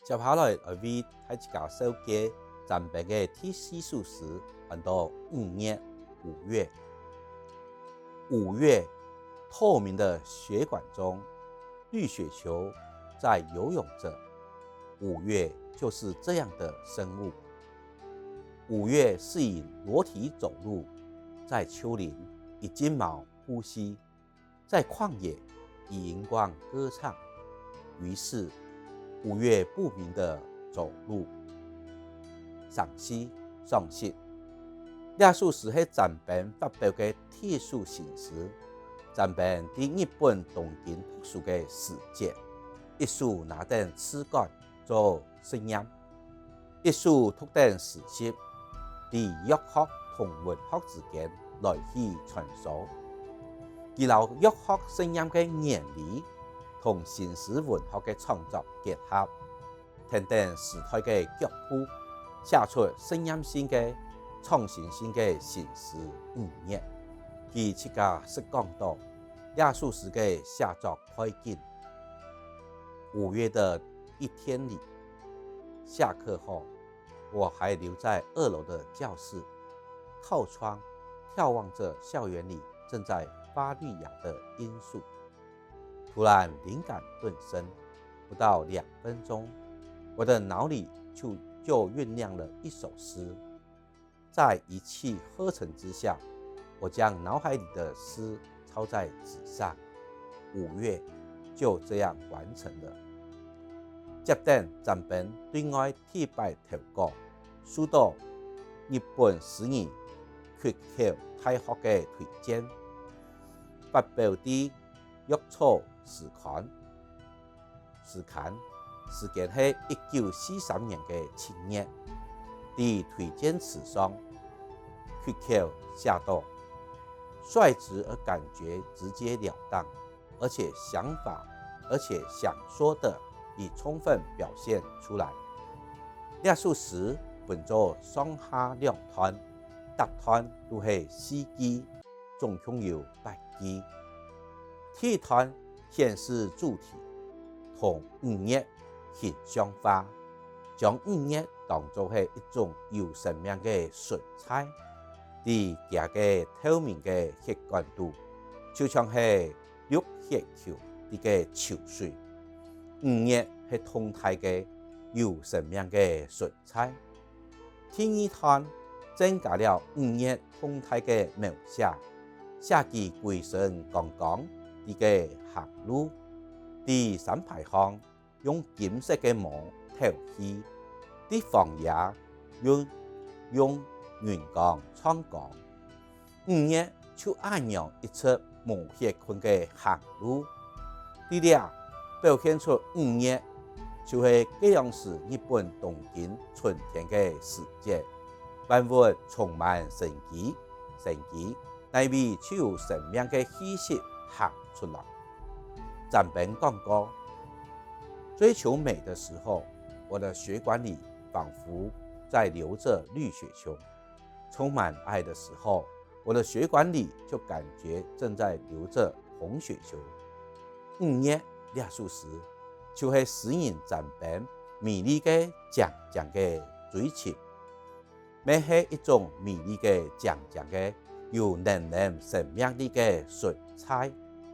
接下来我为大家介绍咱们的天气数时，按到5月。5月，透明的血管中，绿血球在游泳着。5月就是这样的生物。5月是以裸体走路，在丘陵以金毛呼吸，在旷野以荧光歌唱。于是5月不明的走路。赏析赏析，这数是在咱们发表的特殊形式。咱们在日本东京特殊的时节，一束拿定枝干做实验，一束特定时期，在药学同文学之间来去穿梭，记录药学实验的原理同新式文学的创作结合，等等时代的脚步，写出实验性的创新性的新式5月。其7家是讲到亚述时的写作背景。5月的一天里，下课后，我还留在2楼的教室，靠窗眺望着校园里正在发绿芽的樱树。突然灵感顿生，不到2分钟，我的脑里就酝酿了一首诗。在一气呵成之下，我将脑海里的诗抄在纸上。5月就这样完成了。接着咱们对外特别投稿，收到日本诗人堀口大学的推荐，发表在《药草时刊》。时间是1943年的7月。在推荐词上，堀口写道：率直而感觉直截了当，而且想说的已充分表现出来。这首诗分作上下2段，各段都是4句，总共有8句。第一段显示主题同5月很相反，将5月当作是一种有生命的存在，在它的透明的血管度，就像是绿血球的球水。5月是动态的有生命的存在。第二段增加了5月动态的描写，写其规身刚刚的行路，第3排行用金色的毛头起，在房野用云光穿光。5月就按样一出毛血困的行路，在这表现出5月就是这样是日本东京春天的时节，万物充满生机，内里就有生命的气息行出来。咱们讲过，追求美的时候，我的血管里仿佛在流着绿血球；充满爱的时候，我的血管里就感觉正在流着红血球。5月这首诗就是诗人咱们美丽的强的追求，美是一种美丽的强的有能量生命力的存在。